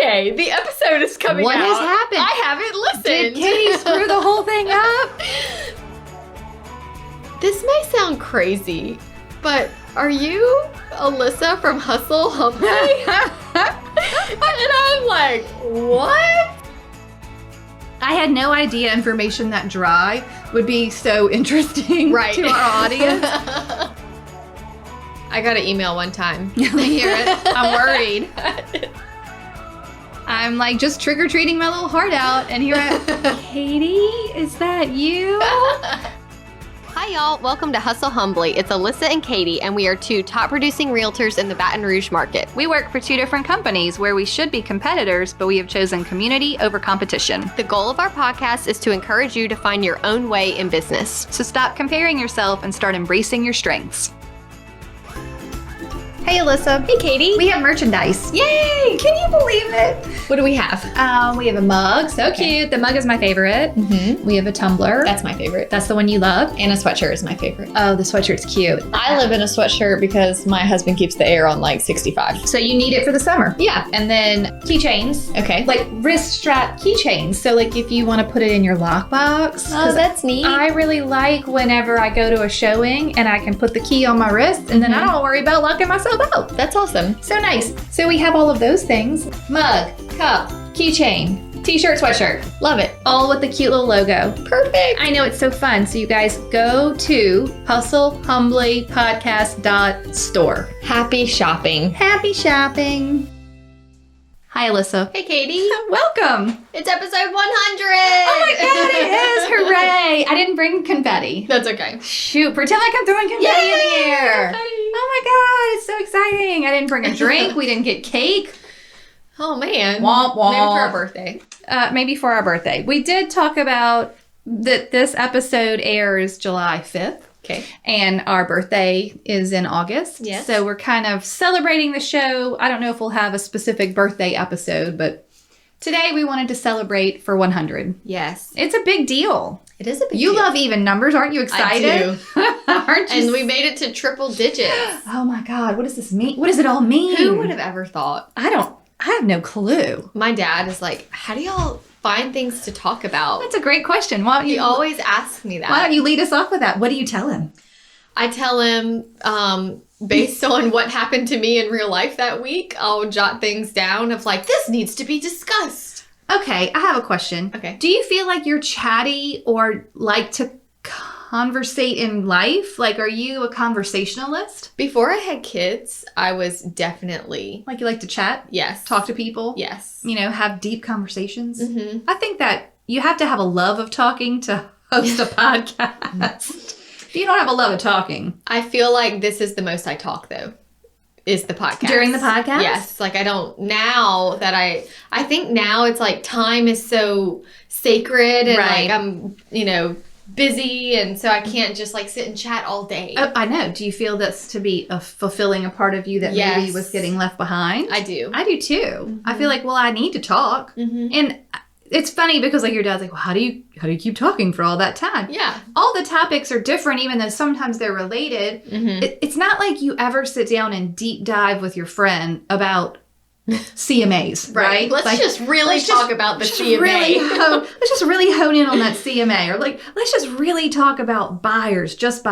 Friday. The episode is coming out. What has happened? I haven't listened. Did Katie screw the whole thing up? This may sound crazy, but are you Alyssa from Hustle Humbly? And I'm like, what? I had no idea information that dry would be so interesting to our audience. I got an email one time. I hear it. I'm worried. I'm like just trick-or-treating my little heart out, and here Katie, is that you? Hi y'all, welcome to Hustle Humbly. It's Alyssa and Katie, and we are two top producing realtors in the Baton Rouge market. We work for two different companies where we should be competitors, but we have chosen community over competition. The goal of our podcast is to encourage you to find your own way in business. So stop comparing yourself and start embracing your strengths. Hey Alyssa. Hey Katie. We have merchandise. Yay! Can you believe it? What do we have? We have a mug. So cute. The mug is my favorite. Mm-hmm. We have a tumbler. That's my favorite. That's the one you love. And a sweatshirt is my favorite. Oh, the sweatshirt's cute. I live in a sweatshirt because my husband keeps the air on like 65. So you need it for the summer. Yeah. And then keychains. Okay. Like wrist strap keychains. So like if you want to put it in your lockbox. Oh, that's neat. I really like whenever I go to a showing and I can put the key on my wrist and then I don't worry about locking myself out. That's awesome. So nice. So we have all of those things. Mug, cup, keychain, t-shirt, sweatshirt. Love it. All with the cute little logo. Perfect. I know, it's so fun. So you guys go to hustlehumblypodcast.store. Happy shopping. Happy shopping. Hi, Alyssa. Hey, Katie. Welcome. It's episode 100. Oh my God, it is. Hooray. I didn't bring confetti. That's okay. Shoot, pretend like I'm throwing confetti in the air. Confetti. Oh my God, it's so exciting. I didn't bring a drink. We didn't get cake. Oh man. Womp womp. Maybe for our birthday. Maybe for our birthday. We did talk about that this episode airs July 5th. Okay. And our birthday is in August. Yes. So we're kind of celebrating the show. I don't know if we'll have a specific birthday episode, but today we wanted to celebrate for 100. Yes. It's a big deal. It is a big You deal. love even numbers. Aren't you excited? I do. Aren't you? And we made it to triple digits. Oh my God. What does this mean? What does it all mean? Who would have ever thought? I have no clue. My dad is like, how do y'all find things to talk about? That's a great question. Why don't He you always asks me that. Why don't you lead us off with that? What do you tell him? I tell him, based on what happened to me in real life that week, I'll jot things down of like, this needs to be discussed. Okay, I have a question. Okay. Do you feel like you're chatty or like to conversate in life? Like, are you a conversationalist? Before I had kids, I was definitely, Like you like to chat? yes. Talk to people? Yes. You know, have deep conversations? Mm-hmm. I think that you have to have a love of talking to host a podcast. If you don't have a love of talking. I feel like this is the most I talk though, is the podcast. During the podcast? Yes. Like I don't, now that I think now it's like time is so sacred and Right. like I'm, busy and so I can't just like sit and chat all day. Oh, I know. Do you feel this to be fulfilling a part of you that maybe Yes. was getting left behind? I do. I do too. I feel like, well, I need to talk. Mm-hmm. And it's funny because like your dad's like, well, how do you keep talking for all that time? Yeah. All the topics are different, even though sometimes they're related. Mm-hmm. It's not like you ever sit down and deep dive with your friend about CMAs, right? Let's Like, just really let's talk about the just CMA. let's just really hone in on that CMA, or like let's just really talk about buyers, or just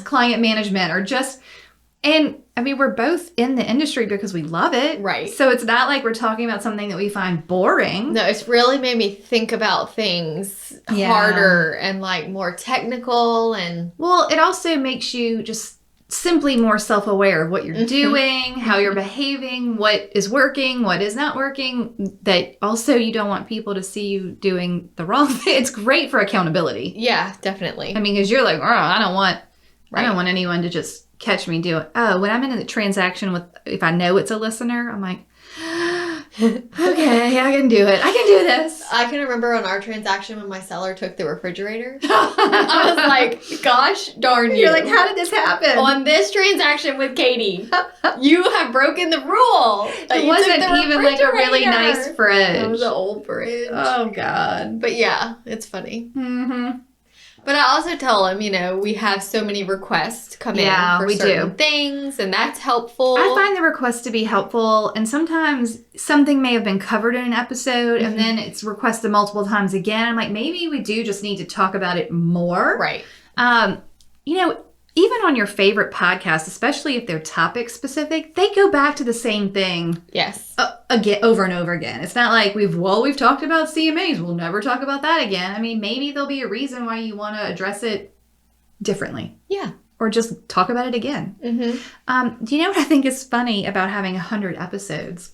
client management, or just. And I mean, we're both in the industry because we love it. Right. So it's not like we're talking about something that we find boring. No, it's really made me think about things Yeah. harder and like more technical and Well, it also makes you just simply more self-aware of what you're doing, how you're behaving, what is working, what is not working. That also you don't want people to see you doing the wrong thing. It's great for accountability. yeah, definitely. I mean, because you're like, oh, I don't want Right. anyone to just catch me doing. Oh, when I'm in a transaction with, if I know it's a listener, I'm like, okay, I can do it. I can do this. I can remember on our transaction when my seller took the refrigerator. I was like, gosh darn you. You're like, how did this happen? on this transaction with Katie, you have broken the rule. that It you wasn't took the even like a really refrigerator. nice fridge. It was an old fridge. Oh God. But yeah, it's funny. Mm-hmm. But I also tell him, we have so many requests come in for we certain do. things, and that's helpful. I find the requests to be helpful, and sometimes something may have been covered in an episode, and then it's requested multiple times again. I'm like, maybe we do just need to talk about it more. Right. Even on your favorite podcast, especially if they're topic specific, they go back to the same thing. Yes. Again, over and over again. It's not like we've talked about CMAs. We'll never talk about that again. I mean, maybe there'll be a reason why you want to address it differently. Yeah. Or just talk about it again. Mm-hmm. Do you know what I think is funny about having 100 episodes?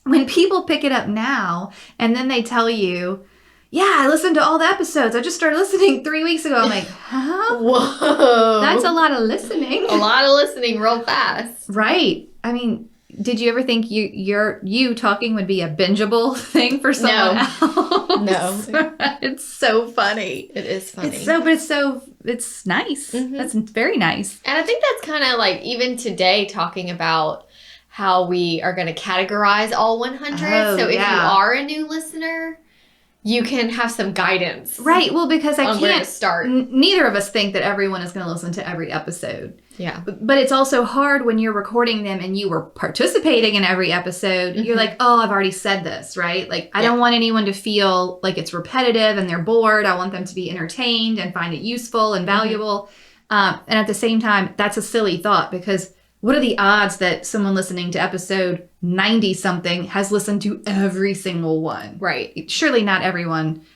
When people pick it up now and then they tell you, yeah, I listened to all the episodes. I just started listening 3 weeks ago. I'm like, huh? Whoa. That's a lot of listening. A lot of listening real fast. Right. I mean, did you ever think you talking would be a bingeable thing for someone else? No. It's so funny. It is funny. It's nice. Mm-hmm. That's very nice. And I think that's kind of like even today talking about how we are going to categorize all 100. So if you are a new listener, you can have some guidance. Right. Well, because I where to can't start. Neither of us think that everyone is going to listen to every episode. Yeah. But it's also hard when you're recording them and you were participating in every episode. You're like, oh, I've already said this, right? Like, I don't want anyone to feel like it's repetitive and they're bored. I want them to be entertained and find it useful and valuable. And at the same time, that's a silly thought because what are the odds that someone listening to episode 90-something has listened to every single one? Right. Surely not everyone.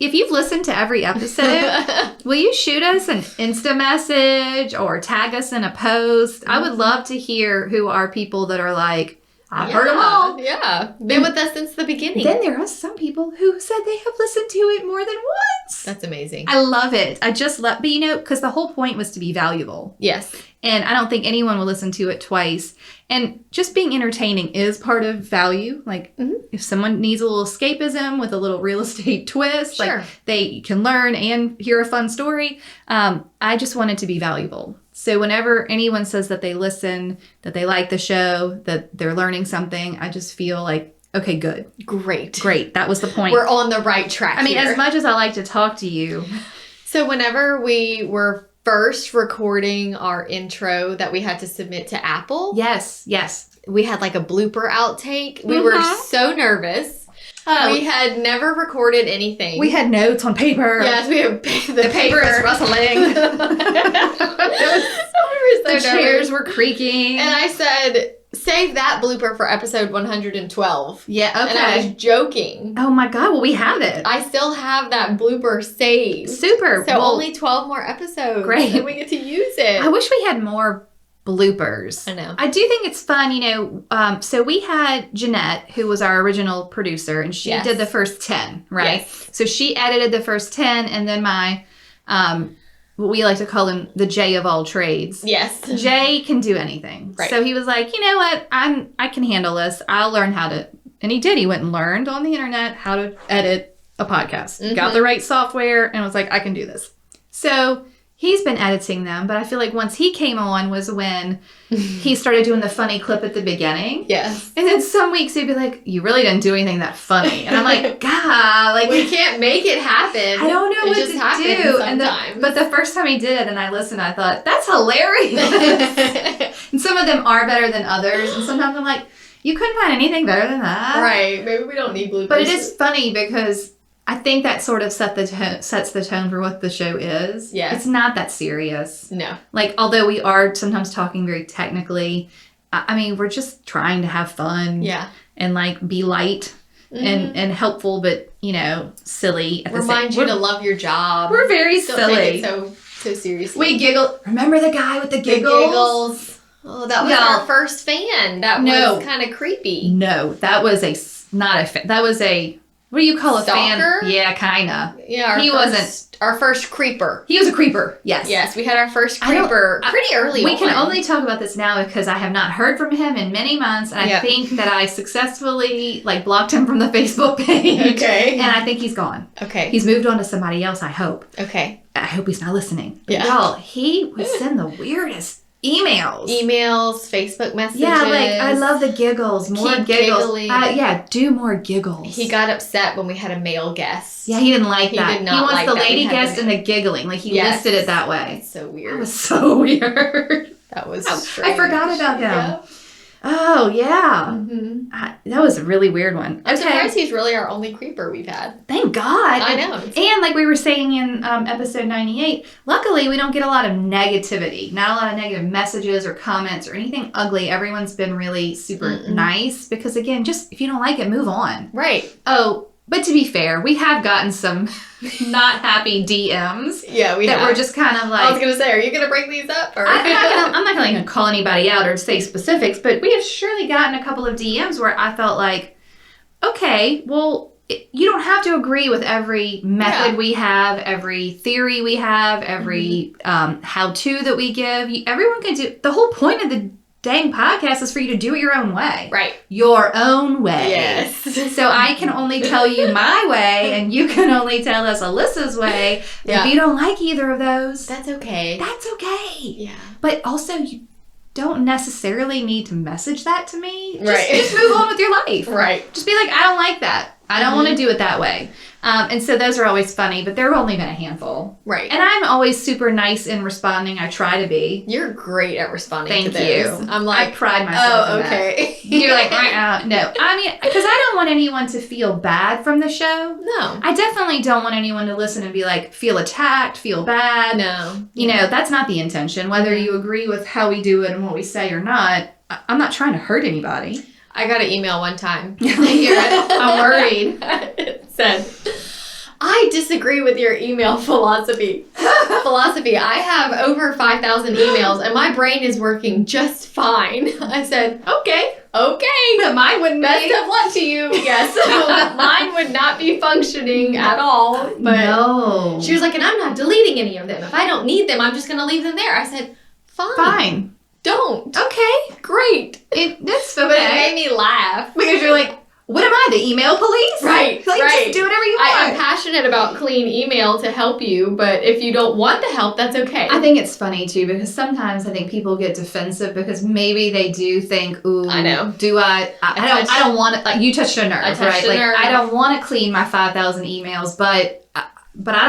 If you've listened to every episode, will you shoot us an Insta message or tag us in a post? I would love to hear who are people that are like, I've heard them all. Yeah. Been with us since the beginning. Then there are some people who said they have listened to it more than once. That's amazing. I love it. I just love, but because the whole point was to be valuable. Yes. And I don't think anyone will listen to it twice. And just being entertaining is part of value. Like if someone needs a little escapism with a little real estate twist, like they can learn and hear a fun story. I just want it to be valuable. So whenever anyone says that they listen, that they like the show, that they're learning something, I just feel like, okay, good. Great. That was the point. We're on the right track I mean, here. as much as I like to talk to you. So whenever we were first recording our intro that we had to submit to Apple. Yes. We had like a blooper outtake. We were so nervous. We had never recorded anything. We had notes on paper. Yes, we had the paper is rustling. The chairs were creaking. And I said, save that blooper for episode 112. Yeah, okay. And I was joking. Oh my God, well, we have it. I still have that blooper saved. Super. So only 12 more episodes. Great. And we get to use it. I wish we had more bloopers. I know. I do think it's fun, so we had Jeanette, who was our original producer, and she did the first 10, right? Yes. So she edited the first 10, and then my, what we like to call him the J of all trades. Yes. Jay can do anything. Right. So he was like, you know what? I can handle this. I'll learn how to, and he did. He went and learned on the internet how to edit a podcast. Got the right software, and was like, I can do this. So he's been editing them, but I feel like once he came on was when he started doing the funny clip at the beginning. Yes. And then some weeks he'd be like, you really didn't do anything that funny. And I'm like, God, like we can't make it happen. I don't know what to do. Sometimes. But the first time he did it and I listened, I thought, that's hilarious. And some of them are better than others. And sometimes I'm like, you couldn't find anything better than that. Right. Maybe we don't need bloopers. But it is funny because I think that sort of sets the tone for what the show is. Yeah. It's not that serious. No. Like, although we are sometimes talking very technically, I mean, we're just trying to have fun. Yeah. And, like, be light and helpful, but, silly. Remind you to love your job. We're very Don't silly. take it so seriously. We giggle. Remember the guy with the giggles? The giggles. Oh, that was our first fan. That was kind of creepy. No, that was not a fan. That was a... What do you call a Stalker? fan? Yeah, kind of. Yeah, he wasn't. Our first creeper. He was a creeper, yes. Yes, we had our first creeper pretty early We can only talk about this now because I have not heard from him in many months. And I think that I successfully blocked him from the Facebook page. Okay. And I think he's gone. Okay. He's moved on to somebody else, I hope. Okay. I hope he's not listening. Yeah. Y'all, he would send the weirdest Emails, Facebook messages. Yeah, like, I love the giggles. More Keep giggles. giggling. Do more giggles. He got upset when we had a male guest. Yeah, he didn't like that. He did not He wants like the that. lady guest and the giggling. Like, he listed it that way. That's so weird. That was so weird. That was strange. I forgot about him. Yeah. Oh, yeah. Mm-hmm. That was a really weird one. I'm surprised he's really our only creeper we've had. Thank God. I know. And like we were saying in episode 98, luckily we don't get a lot of negativity. Not a lot of negative messages or comments or anything ugly. Everyone's been really super nice because, again, just if you don't like it, move on. Right. Oh, but to be fair, we have gotten some not happy DMs. Yeah, we have. That were just kind of like... I was going to say, are you going to bring these up? Or? I'm not going to call anybody out or say specifics, but we have surely gotten a couple of DMs where I felt like, okay, well, you don't have to agree with every method we have, every theory we have, every how-to that we give. Everyone can do... The whole point of the dang podcast is for you to do it your own way. Right. Your own way. Yes. So I can only tell you my way, and you can only tell us Alyssa's way. If you don't like either of those, that's okay. That's okay. Yeah. But also, you don't necessarily need to message that to me. Right. Just move on with your life. Right. Just be like, I don't like that. I don't want to do it that way. And so those are always funny, but there have only been a handful. Right. And I'm always super nice in responding. I try to be. You're great at responding to those. Thank you. I'm like, I pride myself in okay. that. You're like, no. I mean, because I don't want anyone to feel bad from the show. No. I definitely don't want anyone to listen and be like, feel attacked, feel bad. No. You know, that's not the intention. Whether you agree with how we do it and what we say or not, I'm not trying to hurt anybody. I got an email one time. I'm worried. It said, I disagree with your email philosophy. I have over 5,000 emails and my brain is working just fine. I said, okay. Mine wouldn't be. Best of luck to you. Yes. Mine would not be functioning at all. But no. She was like, and I'm not deleting any of them. If I don't need them, I'm just going to leave them there. I said, fine. Don't. Okay. Great. That's okay. But it made me laugh. Because you're like, what am I, the email police? Right. Like, just do whatever you want. I'm passionate about clean email to help you, but if you don't want the help, that's okay. I think it's funny, too, because sometimes I think people get defensive because maybe they do think, ooh, I know. Do I don't want to, like, you touched a nerve, right? Like, I don't want to clean my 5,000 emails, but I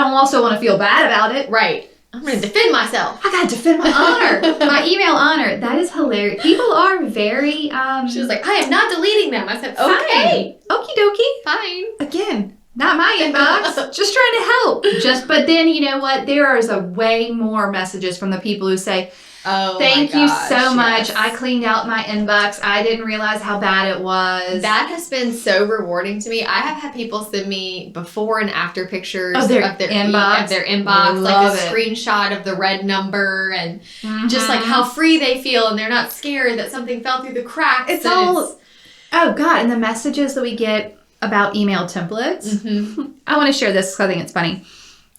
don't also want to feel bad about it. Right. I'm going to defend myself. I got to defend my honor. My email honor. That is hilarious. People are very... She was like, I am not deleting them. I said, okay. Okie dokie. Fine. Again, not my inbox. Just trying to help. But then, you know what? There is a way more messages from the people who say, thank you so much. I cleaned out my inbox. I didn't realize how bad it was. That has been so rewarding to me. I have had people send me before and after pictures of their inbox. Like a screenshot of the red number and just like how free they feel and they're not scared that something fell through the cracks. It's all... Oh, God. And the messages that we get about email templates. I want to share this because I think it's funny.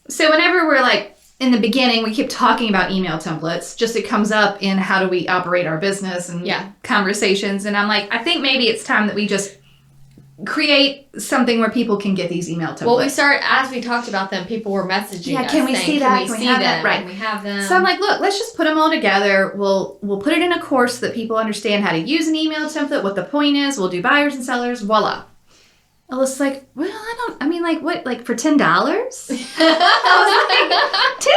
So whenever we're like, in the beginning, we keep talking about email templates. Just it comes up in how do we operate our business and conversations. And I'm like, I think maybe it's time that we just create something where people can get these email templates. Well, as we talked about them, people were messaging us. Can we see that? Can we have that? Right. We have them. So I'm like, look, let's just put them all together. We'll put it in a course so that people understand how to use an email template, what the point is. We'll do buyers and sellers. Voila. Alyssa's like, well, what, like for $10? I was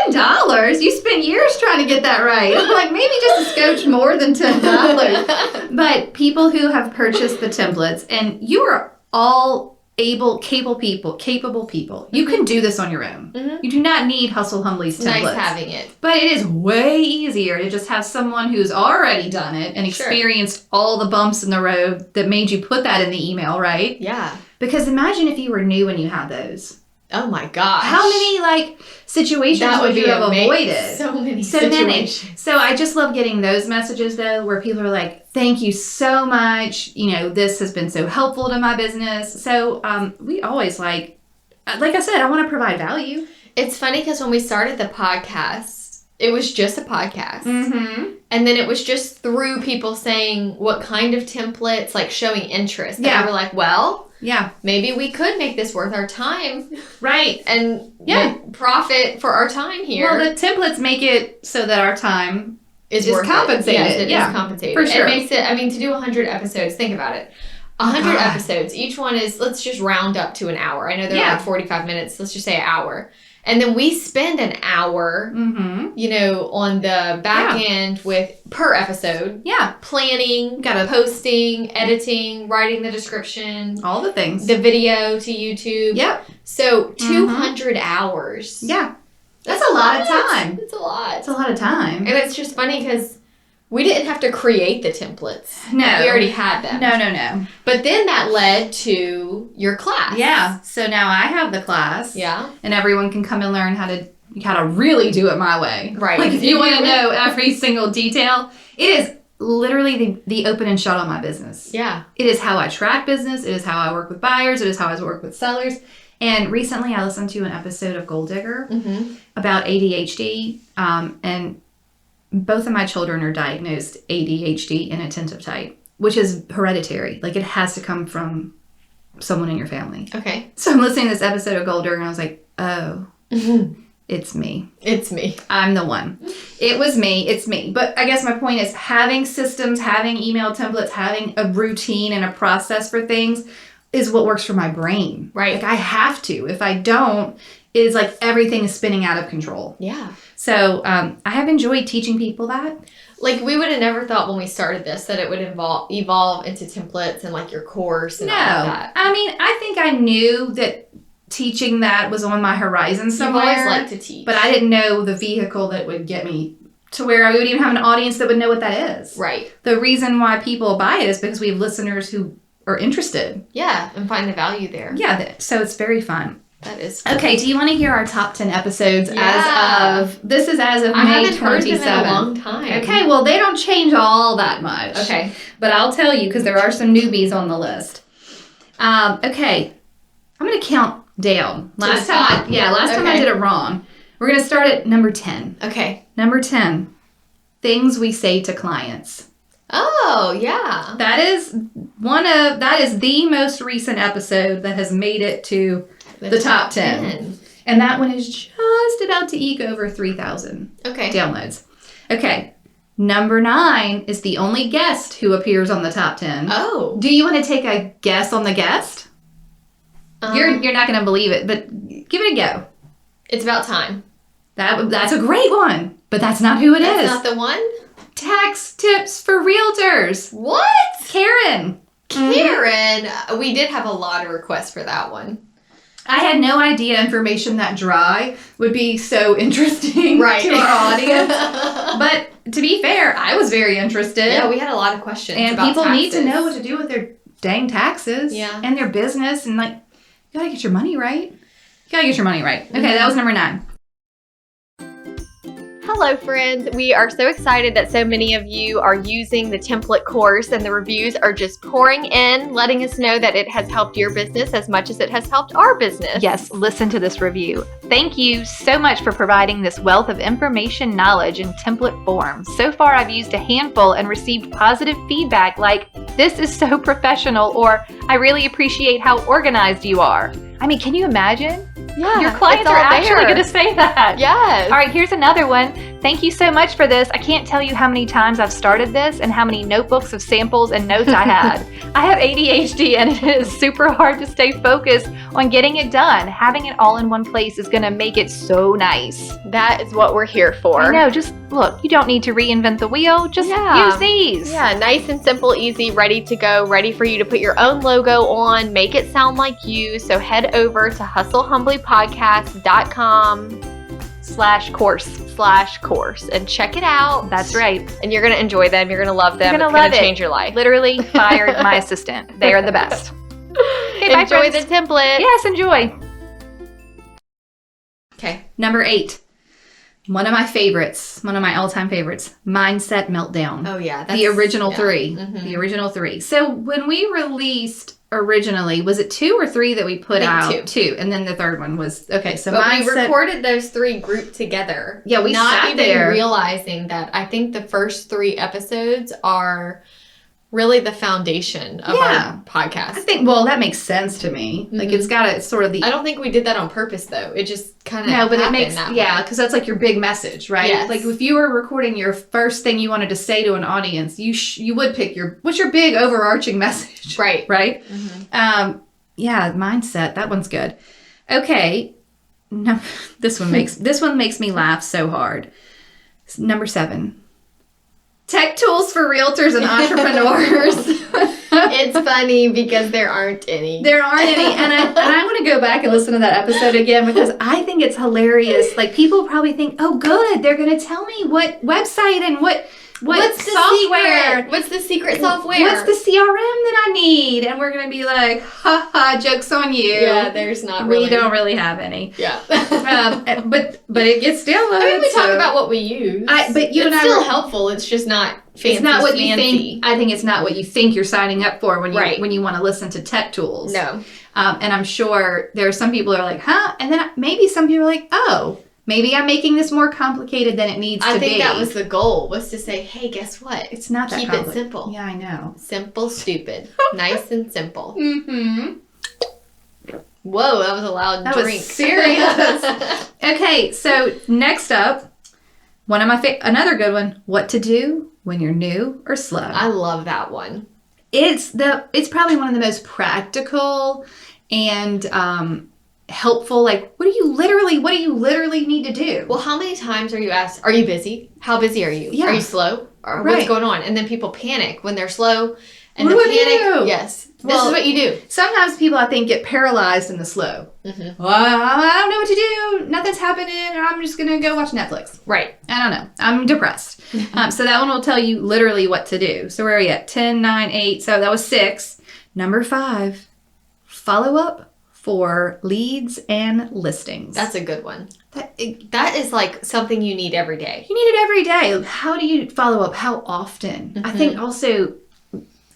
like, $10? You spent years trying to get that right. I'm like, maybe just a scotch more than $10. But people who have purchased the templates, and you are all capable people. You can do this on your own. You do not need Hustle Humbly's templates. Nice having it. But it is way easier to just have someone who's already done it and experienced all the bumps in the road that made you put that in the email, right? Yeah. Because imagine if you were new and you had those. Oh my gosh. How many situations would you have avoided? So many situations. So I just love getting those messages though where people are like, thank you so much. This has been so helpful to my business. So we always like I said, I want to provide value. It's funny because when we started the podcast, it was just a podcast. And then it was just through people saying what kind of templates, like showing interest. And we were like, well... Yeah. Maybe we could make this worth our time. Right. And profit for our time here. Well, the templates make it so that our time is worth compensated. Yes, it is compensated. For sure. It makes it, I mean, to do 100 episodes, think about it. 100 episodes. Each one is, let's just round up to an hour. I know they're like 45 minutes. Let's just say an hour. And then we spend an hour, you know, on the back end with per episode. Yeah. Planning, posting, editing, writing the description. All the things. The video to YouTube. Yep. So 200 hours. Yeah. That's a lot of time. It's a lot. It's a lot of time. And it's just funny because we didn't have to create the templates. No. We already had them. No. But then that led to your class. Yeah. So now I have the class. Yeah. And everyone can come and learn how to really do it my way. Right. Like if you want to know every single detail, it is literally the open and shut on my business. Yeah. It is how I track business. It is how I work with buyers. It is how I work with sellers. And recently I listened to an episode of Gold Digger about ADHD. And both of my children are diagnosed ADHD and attentive type, which is hereditary. Like it has to come from someone in your family. Okay. So I'm listening to this episode of Gold Digger and I was like, oh, it's me. It's me. I'm the one. It was me. It's me. But I guess my point is having systems, having email templates, having a routine and a process for things is what works for my brain. Right. Like I have to. If I don't, it's like everything is spinning out of control. Yeah. So I have enjoyed teaching people that. Like we would have never thought when we started this that it would evolve into templates and like your course and all of that. I mean, I think I knew that teaching that was on my horizon somewhere. You've always liked to teach. But I didn't know the vehicle that would get me to where I would even have an audience that would know what that is. Right. The reason why people buy it is because we have listeners who are interested. Yeah, and find the value there. Yeah, so it's very fun. That is fun. Okay, do you want to hear our top 10 episodes Yeah. this is as of I May haven't heard 27. them in a long time. Okay, well, they don't change all that much. Okay. But I'll tell you because there are some newbies on the list. Okay, I'm going to count down. Last time I did it wrong. We're going to start at number 10. Okay. Number 10, things we say to clients. Oh, yeah. That is the most recent episode that has made it to the top 10. And that one is just about to eke over 3,000 downloads. Okay. Number 9 is the only guest who appears on the top 10. Oh. Do you want to take a guess on the guest? You're not going to believe it, but give it a go. It's about time. That's a great one, but that's not who it is. That's not the one? Tax tips for realtors. What? Karen. Karen. We did have a lot of requests for that one. I had no idea information that dry would be so interesting right. to our audience. But to be fair, I was very interested. Yeah, we had a lot of questions and about people taxes. need to know what to do with their dang taxes and their business. And like, you gotta get your money right. Okay, that was number 9. Hello, friends. We are so excited that so many of you are using the template course and the reviews are just pouring in, letting us know that it has helped your business as much as it has helped our business. Yes, listen to this review. Thank you so much for providing this wealth of information, knowledge in template form. So far, I've used a handful and received positive feedback like, this is so professional, or I really appreciate how organized you are. I mean, can you imagine? Yeah, your clients are actually going to say that. Yes. All right, here's another one. Thank you so much for this. I can't tell you how many times I've started this and how many notebooks of samples and notes I had. I have ADHD and it is super hard to stay focused on getting it done. Having it all in one place is going to make it so nice. That is what we're here for. I know, just look, you don't need to reinvent the wheel. Just use these. Yeah, nice and simple, easy, ready to go, ready for you to put your own logo on, make it sound like you. So head over to hustlehumblypodcast.com/course and check it out. That's right. And you're going to enjoy them. You're going to love them. It's going to change your life. Literally fired my assistant. They are the best. Okay, enjoy the template. Yes, enjoy. Okay. Number 8. One of my favorites, one of my all-time favorites, Mindset Meltdown. Oh, yeah. The original 3. Mm-hmm. The original 3. So when we released originally, was it 2 or 3 that we put out? 2. And then the third one was, okay, so but Mindset. we recorded those 3 grouped together. Yeah, we not sat even there. realizing that I think the first 3 episodes are really the foundation of our podcast. I think, well, that makes sense to me. Like, it's sort of the... I don't think we did that on purpose, though. It just kind of No, but it makes... because that's like your big message, right? Yes. Like, if you were recording your first thing you wanted to say to an audience, you would pick what's your big overarching message? Right. Right? Mm-hmm. Mindset. That one's good. Okay. No, this one makes me laugh so hard. Number 7. Tech tools for realtors and entrepreneurs. It's funny because there aren't any. There aren't any. And I want to go back and listen to that episode again because I think it's hilarious. Like, people probably think, oh, good, they're going to tell me what website and what's the software. Secret? What's the secret software? What's the CRM that I need? And we're going to be like, ha ha, joke's on you. Yeah, there's not really. We don't really have any. Yeah. But it gets downloaded. I mean, we talk about what we use. But you it's and I still helpful. It's just not fancy. It's not what you think. I think it's not what you think you're signing up for when you want to listen to tech tools. No. And I'm sure there are some people who are like, huh? And then maybe some people are like, oh, maybe I'm making this more complicated than it needs to be. I think that was the goal, was to say, hey, guess what? It's not that Keep it simple. Yeah, I know. Simple, stupid. Nice and simple. Mm-hmm. Whoa, that was a loud drink. Was serious. Okay, so next up, one of my another good one, what to do when you're new or slow. I love that one. It's probably one of the most practical and helpful. Like, what do you literally need to do? Well, how many times are you asked, are you busy? How busy are you? Yeah. Are you slow? Or what's going on? And then people panic when they're slow. And what the do panic, you do? Yes. This is what you do. Sometimes people, I think, get paralyzed in the slow. Mm-hmm. Well, I don't know what to do. Nothing's happening. I'm just going to go watch Netflix. Right. I don't know. I'm depressed. So that one will tell you literally what to do. So where are we at? 10, 9, 8. So that was 6. Number 5, follow up for leads and listings. That's a good one. That is like something you need every day. You need it every day. How do you follow up? How often? Mm-hmm. I think also...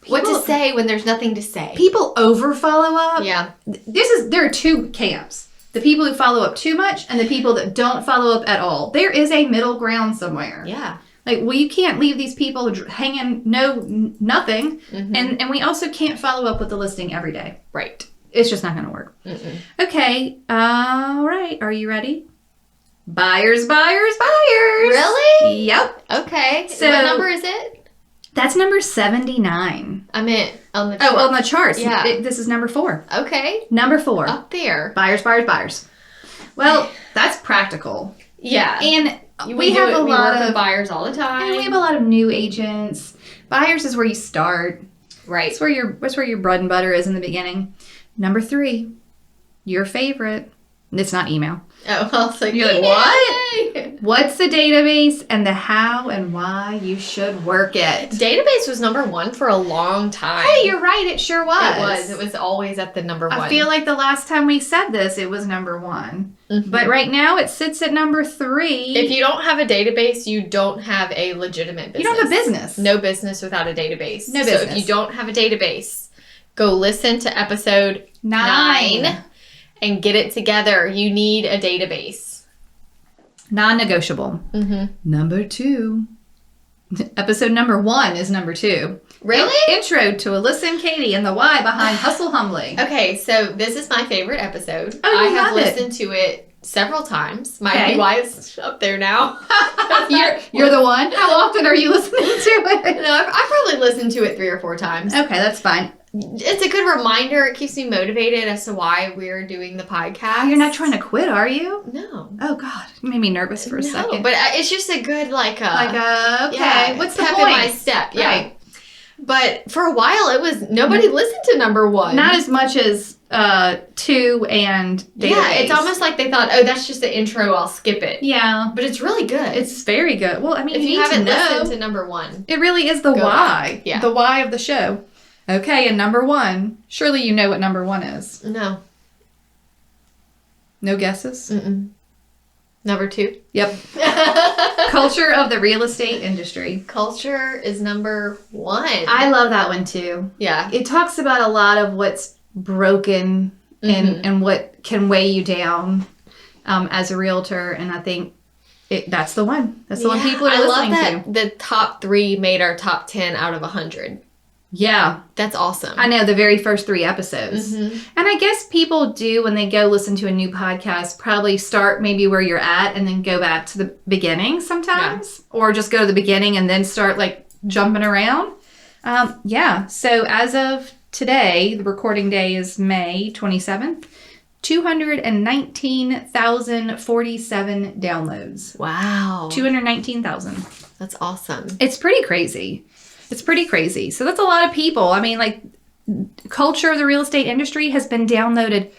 what to say when there's nothing to say. People over follow up. Yeah. There are 2 camps. The people who follow up too much and the people that don't follow up at all. There is a middle ground somewhere. Yeah. Like, well, you can't leave these people hanging nothing. Mm-hmm. And we also can't follow up with the listing every day. Right. It's just not going to work. Mm-mm. Okay. All right. Are you ready? Buyers. Really? Yep. Okay. So what number is it? That's number 79. I meant on the chart. Oh, on the charts. Yeah. This is number 4. Okay. Number 4. Up there. Buyers. Well, that's practical. Yeah. And we have a lot of buyers all the time. And we have a lot of new agents. Buyers is where you start. Right. It's where your bread and butter is in the beginning. Number 3, your favorite. It's not email. Oh, I was like, you're like, what? What's the database and the how and why you should work it? Database was number 1 for a long time. Hey, you're right. It sure was. It was always at the number 1. I feel like the last time we said this, it was number 1. Mm-hmm. But right now, it sits at number 3. If you don't have a database, you don't have a legitimate business. You don't have a business. No business without a database. No business. So if you don't have a database, go listen to episode 9 and get it together. You need a database. Non-negotiable. Mm-hmm. Number 2. Episode number 1 is number 2. Really? Intro to Alyssa and Katie and the why behind Hustle Humbly. Okay, so this is my favorite episode. Oh, I have listened to it several times. My why is up there now. You're the one? How often are you listening to it? No, I probably listened to it 3 or 4 times. Okay, that's fine. It's a good reminder. It keeps me motivated as to why we're doing the podcast. You're not trying to quit, are you? No. Oh, God. You made me nervous for a second. But it's just a good, okay. Yeah, what's the step point? In my step. Yeah. Right. But for a while, nobody listened to number 1. Not as much as 2 and database. Yeah, it's almost like they thought, oh, that's just the intro, I'll skip it. Yeah. But it's really good. It's very good. Well, I mean, if you haven't listened to number 1. It really is the why. Back. Yeah. The why of the show. Okay, and number 1. Surely you know what number 1 is. No. No guesses? Mm-mm. Number 2? Yep. Culture of the real estate industry. Culture is number 1. I love that one too. Yeah. It talks about a lot of what's broken and what can weigh you down as a realtor. And I think that's the one. That's the one people are listening to. I love that the top 3 made our top 10 out of 100. Yeah. That's awesome. I know, the very first 3 episodes. Mm-hmm. And I guess people do, when they go listen to a new podcast, probably start maybe where you're at and then go back to the beginning sometimes. Yeah. Or just go to the beginning and then start like jumping around. Yeah. So as of today, the recording day is May 27th. 219,047 downloads. Wow. 219,000. That's awesome. It's pretty crazy. So that's a lot of people. I mean, like, Culture of the Real Estate Industry has been downloaded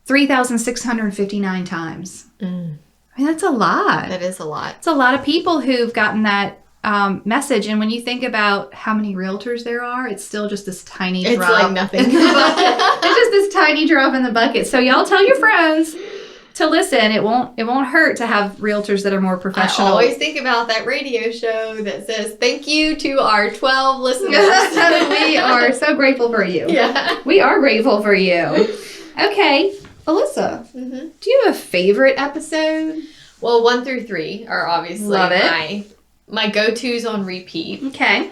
3,659 times. I mean, that's a lot. That is a lot. It's a lot of people who've gotten that message. And when you think about how many realtors there are, it's still just this tiny drop. It's like nothing. In the bucket. It's just this tiny drop in the bucket. So y'all tell your friends to listen. It won't hurt to have realtors that are more professional. I always think about that radio show that says, thank you to our 12 listeners. We are so grateful for you. Yeah. We are grateful for you. Okay, Alyssa, do you have a favorite episode? Well, 1 through 3 are obviously Love it. my go-tos on repeat. Okay.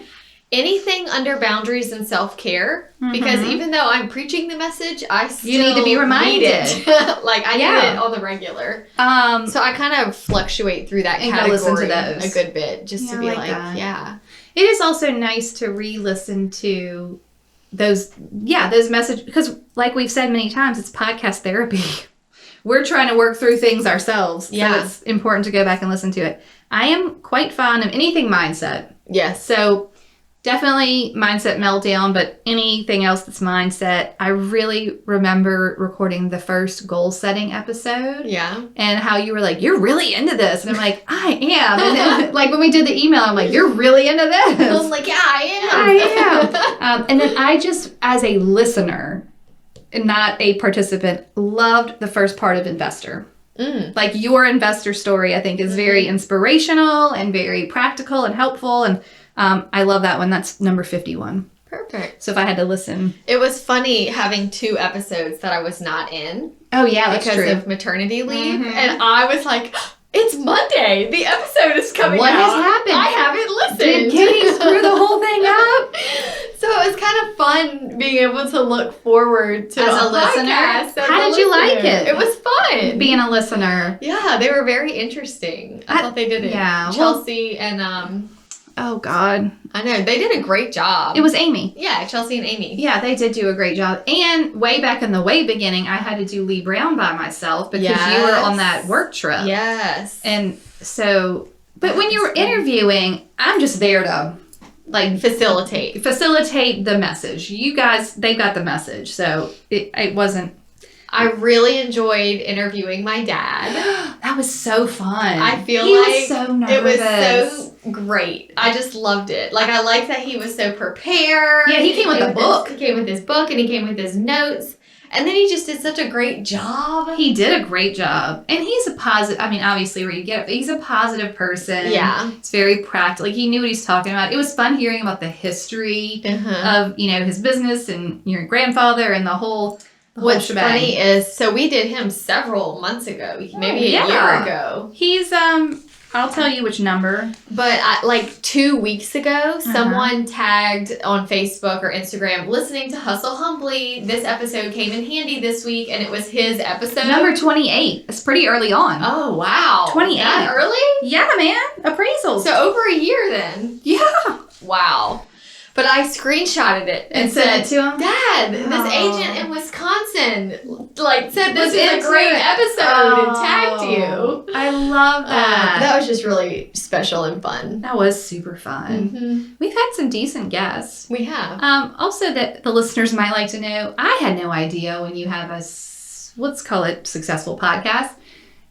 Anything under boundaries and self-care, because even though I'm preaching the message, I still need to be reminded. need it. Like, I need it on the regular. So I kind of fluctuate through that category listen to those a good bit, just to be like It is also nice to re-listen to those messages, because like we've said many times, it's podcast therapy. We're trying to work through things ourselves. So it's important to go back and listen to it. I am quite fond of anything mindset. Yes. So definitely Mindset Meltdown, but anything else that's mindset. I really remember recording the first goal setting episode. Yeah. And how you were like, you're really into this. And I'm like, I am. And then like when we did the email, I'm like, you're really into this. I was like, yeah, I am. And then I just, as a listener, not a participant, loved the first part of Investor. Like your investor story, I think, is very inspirational and very practical and helpful. And I love that one. That's number 51. Perfect. So if I had to listen. It was funny having 2 episodes that I was not in. Oh, yeah, that's true. Because of maternity leave. And I was like, it's Monday. The episode is coming out. What has happened? I haven't listened. Did Katie screw the whole thing up? So it was kind of fun being able to look forward to as a listener. How did you like it? It was fun. Being a listener. Yeah, they were very interesting. I thought they did it. Yeah. Chelsea and oh God. I know. They did a great job. It was Amy. Yeah, Chelsea and Amy. Yeah, they did do a great job. And way back in the beginning, I had to do Lee Brown by myself because you were on that work trip. Yes. And so, but when you were interviewing, I'm just there to like facilitate the message. You guys, they got the message. So it wasn't. I really enjoyed interviewing my dad. That was so fun. I feel he like was so nervous. It was so great. I just loved it. Like, I liked that he was so prepared. Yeah, he came with a book. He came with his book and he came with his notes. And then he just did such a great job. He did a great job. And he's a positive, I mean, obviously where you get it, but he's a positive person. Yeah. It's very practical. Like, he knew what he's talking about. It was fun hearing about the history of, his business and your grandfather and the whole What's shebang. Funny is, so we did him several months ago, maybe a year ago. He's, I'll tell you which number. But like 2 weeks ago, someone tagged on Facebook or Instagram, listening to Hustle Humbly. This episode came in handy this week, and it was his episode. Number 28. It's pretty early on. Oh, wow. 28. That early? Yeah, man. Appraisals. So over a year then. Yeah. Wow. But I screenshotted it and said to him, Dad, this agent in Wisconsin said this is a great episode and tagged you. I love that. That was just really special and fun. That was super fun. We've had some decent guests. We have. Also that the listeners might like to know, I had no idea when you have a, let's call it successful podcast,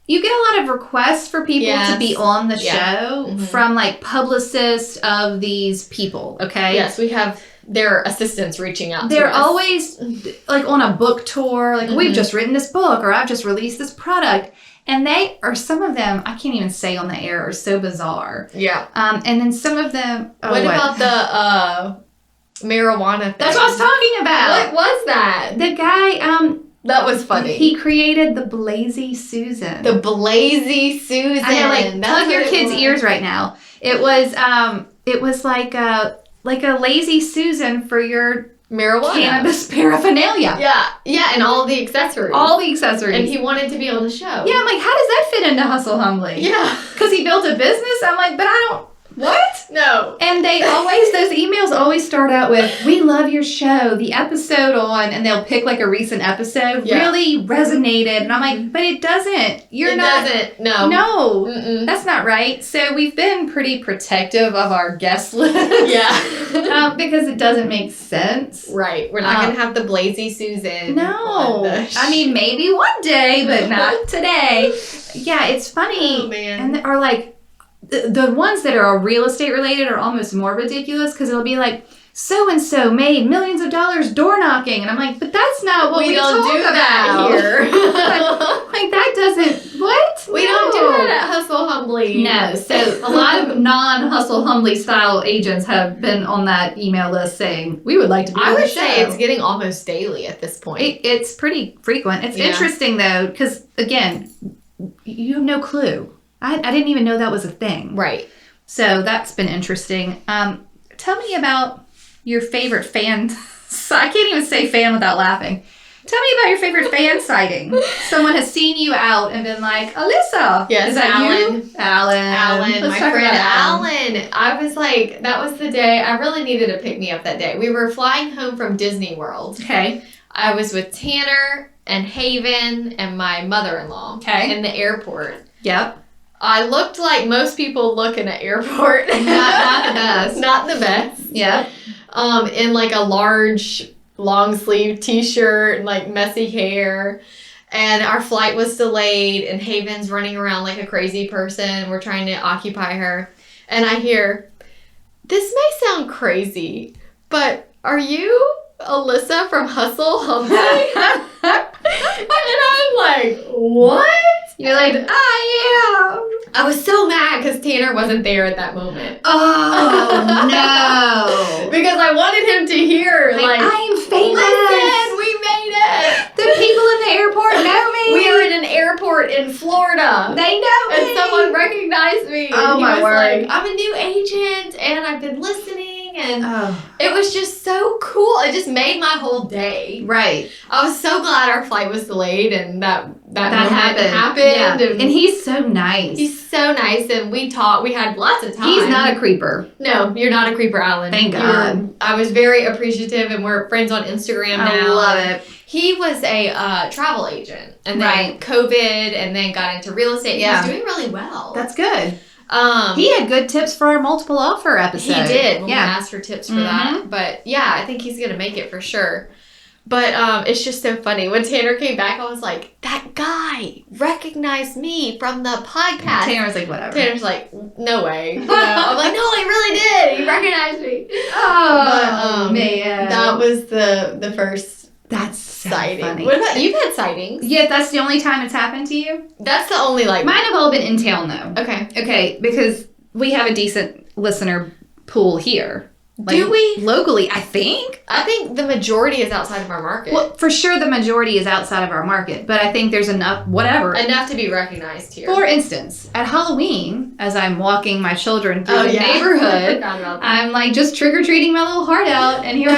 you get a lot of requests for people to be on the show from publicists of these people, okay? Yes, we have their assistants reaching out to us. They're always on a book tour, we've just written this book or I've just released this product. And they are, some of them, I can't even say on the air, are so bizarre. Yeah. And then some of them... What about the marijuana thing? That's what I was talking about. What was that? The guy... That was funny. He created the Blazy Susan. The Blazy Susan. I know, plug your kids' ears right now. It was like like a lazy Susan for your marijuana. Cannabis paraphernalia. Yeah, and all the accessories. All the accessories. And he wanted to be on the show. Yeah, I'm like, how does that fit into Hustle Humbly? Yeah. Because he built a business? I'm like, but I don't... What? No. And they always, those emails always start out with, we love your show, the episode on, and they'll pick like a recent episode, really resonated. And I'm like, but it doesn't. It doesn't. No. No. Mm-mm. That's not right. So we've been pretty protective of our guest list. Yeah. Because it doesn't make sense. Right. We're not going to have the Blazy Susan. No. I mean, maybe one day, but not today. Yeah, it's funny. Oh, man. And are like, the ones that are real estate related are almost more ridiculous because it'll be like, so-and-so made millions of dollars door knocking. And I'm like, but that's not what we don't talk do about that here. like, that doesn't, what? We don't do that at Hustle Humbly. No. So a lot of non-Hustle Humbly style agents have been on that email list saying, we would like to be on the show. I would say it's getting almost daily at this point. It's pretty frequent. It's interesting, though, because, again, you have no clue. I didn't even know that was a thing. Right. So that's been interesting. Tell me about your favorite fan. I can't even say fan without laughing. Tell me about your favorite fan sighting. Someone has seen you out and been like, Alyssa. Yes, is that Alan. you? Alan. Let's my friend Alan. I was like, that was the day. I really needed to pick me up that day. We were flying home from Disney World. Okay. I was with Tanner and Haven and my mother-in-law. Okay. In the airport. Yep. I looked like most people look in an airport. Not the best. Not the best. Yeah. In like a large long sleeve t-shirt and like messy hair. And our flight was delayed and Haven's running around like a crazy person. We're trying to occupy her. And I hear, this may sound crazy, but are you Alyssa from Hustle Humbly? And I'm like, what? You're like, I am. I was so mad because Tanner wasn't there at that moment. Oh, no. Because I wanted him to hear, like, I'm famous. Listen, we made it. The people in the airport know me. We are in an airport in Florida. They know me. And someone recognized me. Oh, and my word. Like, I'm a new agent and I've been listening. And it was just so cool. It just made my whole day. Right. I was so glad our flight was delayed and that happened. Yeah. And he's so nice. He's so nice. And we talked. We had lots of time. He's not a creeper. No, you're not a creeper, Alan. Thank God. I was very appreciative and we're friends on Instagram now. I love it. He was a travel agent and then COVID and then got into real estate. Yeah. He was doing really well. That's good. He had good tips for our multiple offer episode. He did when we asked for tips for that. But yeah, I think he's going to make it for sure. But it's just so funny. When Tanner came back, I was like, that guy recognized me from the podcast. Tanner was like, whatever. Tanner's like, no way. I'm like, no, he really did. He recognized me. Oh, man. That was the first That's so sighting. funny. What about, you've had sightings? Yeah, that's the only time it's happened to you? That's the only, like... Mine have all been in town, though. Okay. Okay, because we have a decent listener pool here. Like, do we? Locally, I think. I think the majority is outside of our market. Well, for sure the majority is outside of our market, but I think there's enough, whatever. Enough to be recognized here. For instance, at Halloween, as I'm walking my children through the neighborhood, I'm like just trick-or-treating my little heart out, and here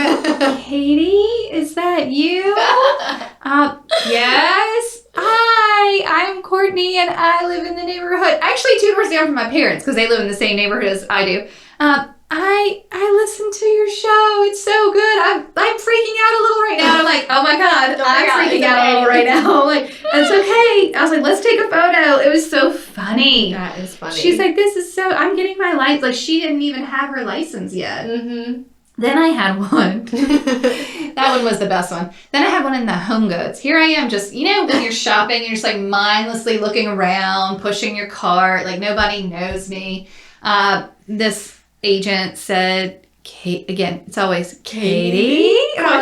Katie, is that you? Yes. Hi, I'm Courtney, and I live in the neighborhood. Actually, 2 doors down from my parents, because they live in the same neighborhood as I do. I listen to your show. It's so good. I'm freaking out a little right now. I'm like, oh my God, I'm freaking out a little right now. I'm like, it's okay. I was like, let's take a photo. It was so funny. That is funny. She's like, I'm getting my license. Like, she didn't even have her license yet. Mm-hmm. Then I had one. That one was the best one. Then I had one in the Home Goods. Here I am just, when you're shopping, you're just like mindlessly looking around, pushing your cart, like nobody knows me. This agent said, Kate, again, it's always Katie. I'm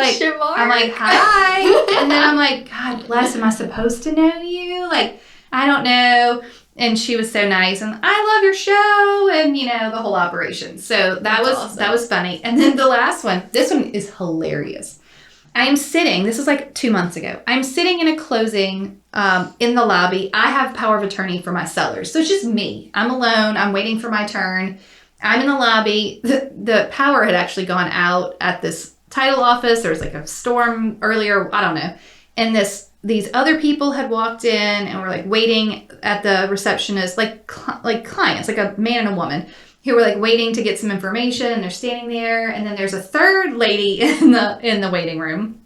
like, hi. And then I'm like, God bless, am I supposed to know you? Like, I don't know. And she was so nice, and I love your show, and the whole operation. So that was funny. And then the last one, this one is hilarious. I am sitting, this is like 2 months ago. I'm sitting in a closing in the lobby. I have power of attorney for my sellers. So it's just me. I'm alone. I'm waiting for my turn. I'm in the lobby. The power had actually gone out at this title office. There was like a storm earlier. I don't know. And these other people had walked in and were like waiting at the receptionist, like clients, like a man and a woman who were like waiting to get some information. And they're standing there. And then there's a third lady in the waiting room,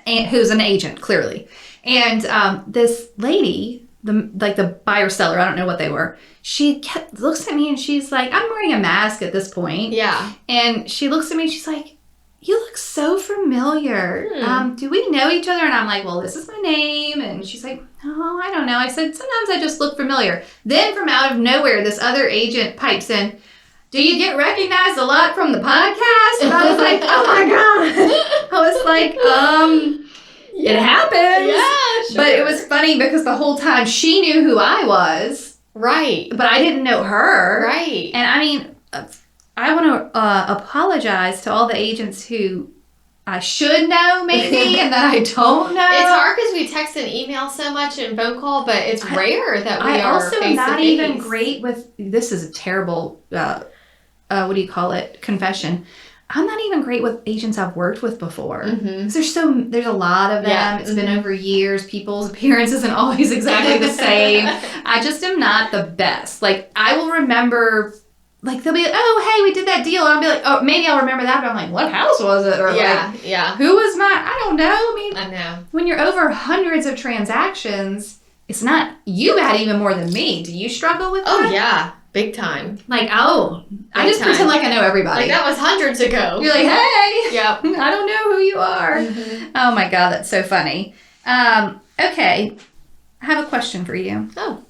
and who's an agent, clearly. And this lady, the buyer seller, I don't know what they were. She looks at me and she's like, I'm wearing a mask at this point. Yeah. And she looks at me and she's like, you look so familiar. Do we know each other? And I'm like, well, this is my name. And she's like, oh, I don't know. I said, sometimes I just look familiar. Then from out of nowhere, this other agent pipes in, do you get recognized a lot from the podcast? And I was like, oh my God. I was like, it happens. Yeah, sure. But it was funny because the whole time she knew who I was. Right. But I didn't know her. Right. And I mean, I want to apologize to all the agents who I should know maybe and that I don't know. It's hard because we text and email so much and phone call, but it's rare that we are also face-to-face. not even great with, this is a terrible, what do you call it, confession. I'm not even great with agents I've worked with before. Mm-hmm. There's a lot of them. Yeah. It's been over years. People's appearance isn't always exactly the same. I just am not the best. Like, I will remember, like, they'll be like, oh, hey, we did that deal. And I'll be like, oh, maybe I'll remember that. But I'm like, what house was it? Or who was I don't know. I know. When you're over hundreds of transactions, it's not, you had even more than me. Do you struggle with that? Oh, yeah. Big time. Like, I just pretend like I know everybody. Like, that was hundreds ago. You're like, hey. Yep. I don't know who you are. Mm-hmm. Oh, my God. That's so funny. Okay. I have a question for you. Oh.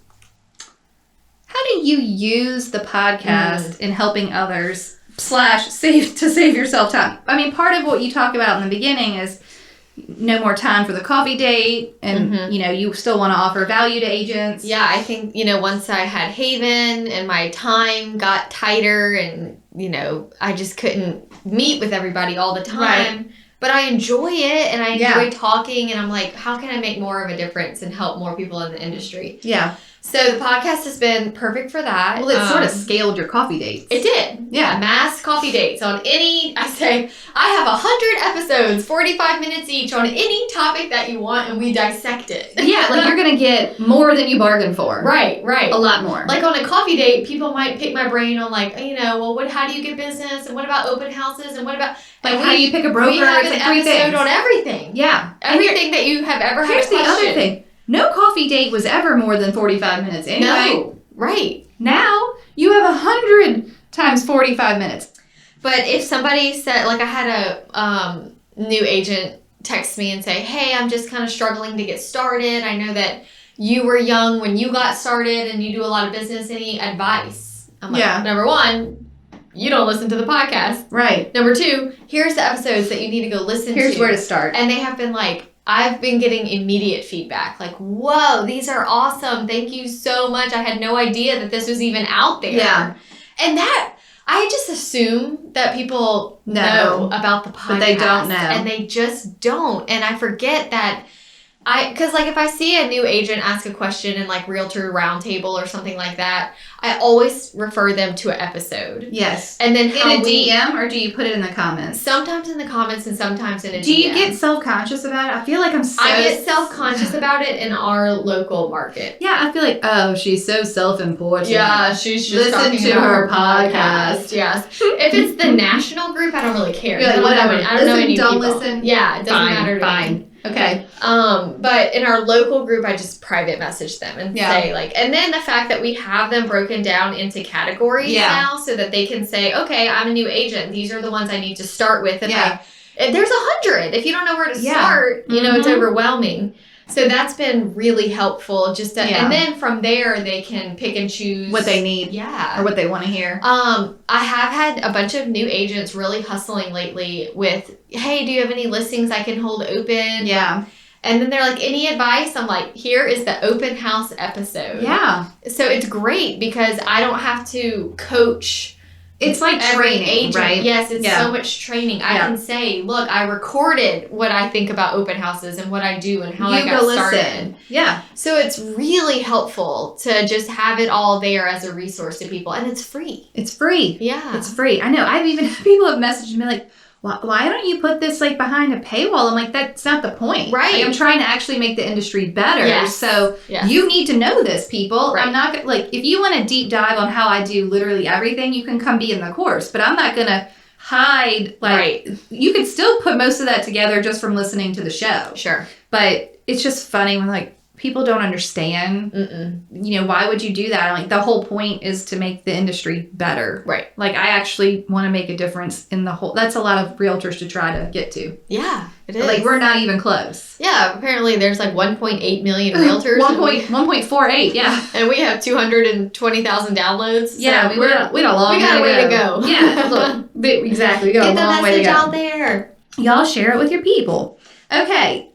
How do you use the podcast in helping others / save yourself time? I mean, part of what you talk about in the beginning is no more time for the coffee date, and you still want to offer value to agents. Yeah, I think once I had Haven and my time got tighter, and I just couldn't meet with everybody all the time. Right. But I enjoy it, and I enjoy talking, and I'm like, how can I make more of a difference and help more people in the industry? Yeah. So the podcast has been perfect for that. Well, it sort of scaled your coffee dates. It did. Yeah. Mass coffee dates on I have 100 episodes, 45 minutes each on any topic that you want, and we dissect it. Yeah, like you're going to get more than you bargained for. Right. A lot more. Like on a coffee date, people might pick my brain on how do you get business, and what about open houses, and what about... how do you pick a broker? We have it's an like 3 episode things. On everything. Yeah. Everything that you have ever had a question. Here's the other thing. No coffee date was ever more than 45 minutes anyway. No. Right. Now, you have 100 times 45 minutes. But if somebody said, like I had a new agent text me and say, hey, I'm just kind of struggling to get started. I know that you were young when you got started and you do a lot of business. Any advice? I'm like, number one, you don't listen to the podcast. Right. Number two, here's the episodes that you need to go listen to. Here's where to start. And they have been like, I've been getting immediate feedback. Like, whoa, these are awesome. Thank you so much. I had no idea that this was even out there. Yeah. And that, I just assume that people know about the podcast. But they don't know. And they just don't. And I forget that because like if I see a new agent ask a question in like Realtor Roundtable or something like that, I always refer them to an episode. Yes. And then in a DM, or do you put it in the comments? Sometimes in the comments and sometimes in a DM. Do you get self-conscious about it? I feel like I get self-conscious about it in our local market. Yeah, I feel like, oh, she's so self-important. Yeah, she's just talking to her podcast. Yes. If it's the national group, I don't really care. You're like, whatever. I don't know any people. Don't listen. Yeah, it doesn't matter to me. Okay. But in our local group, I just private message them and say and then the fact that we have them broken down into categories now so that they can say, okay, I'm a new agent. These are the ones I need to start with. If there's 100, if you don't know where to start, it's overwhelming. So that's been really helpful and then from there they can pick and choose what they need. Yeah. Or what they want to hear. I have had a bunch of new agents really hustling lately with, hey, do you have any listings I can hold open? Yeah. And then they're like, any advice? I'm like, here is the open house episode. Yeah. So it's great because I don't have to coach It's like every training, agent. right? Yes, it's Yeah. so much training. I can say, look, I recorded what I think about open houses and what I do and how I got started. Yeah. So it's really helpful to just have it all there as a resource to people. And it's free. It's free. Yeah. It's free. I know. I've even, people have messaged me like, why don't you put this like behind a paywall? I'm like, that's not the point. Right. Like, I'm trying to actually make the industry better. Yes. So Yes. you need to know this, people. Right. I'm not gonna, like, if you want a deep dive on how I do literally everything, you can come be in the course. But I'm not going to hide, like, you could still put most of that together just from listening to the show. Sure. But it's just funny when, like, people don't understand, you know, why would you do that? Like, the whole point is to make the industry better. Right. Like, I actually want to make a difference in the whole, that's a lot of realtors to try to get to. Yeah, it is. Like, we're not even close. Yeah, apparently there's like 1.8 million realtors. 1.48, yeah. And we have 220,000 downloads. Yeah, So we got a way to go. Yeah, look, exactly. We got Get a long the way to message go. out there. Y'all share it with your people. Okay,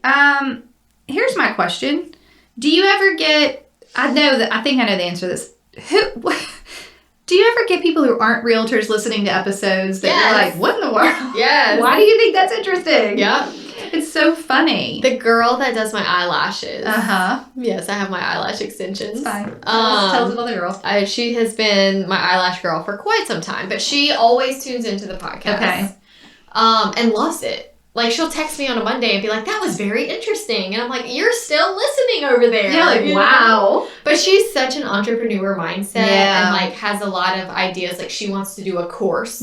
here's my question. Do you ever get, I think I know the answer to this. Do you ever get people who aren't realtors listening to episodes that you're like, what in the world? Yes. Why do you think that's interesting? Yeah. It's so funny. The girl that does my eyelashes. Uh-huh. Yes, I have my eyelash extensions. It's fine. Tell us about the girl. She has been my eyelash girl for quite some time, but she always tunes into the podcast. Okay. And loves it. Like, she'll text me on a Monday and be like, that was very interesting. And I'm like, you're still listening over there. Yeah, like, you wow. know? But she's such an entrepreneur mindset Yeah. and, like, has a lot of ideas. Like, she wants to do a course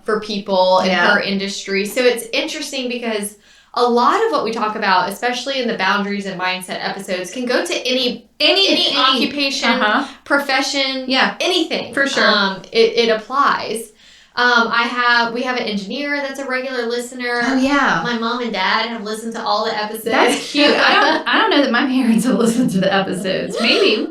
for people in Yeah. her industry. So it's interesting because a lot of what we talk about, especially in the boundaries and mindset episodes, can go to any occupation, profession, anything. For sure. It applies. We have an engineer that's a regular listener. Oh, yeah. My mom and dad have listened to all the episodes. That's cute. I don't know that my parents have listened to the episodes. Maybe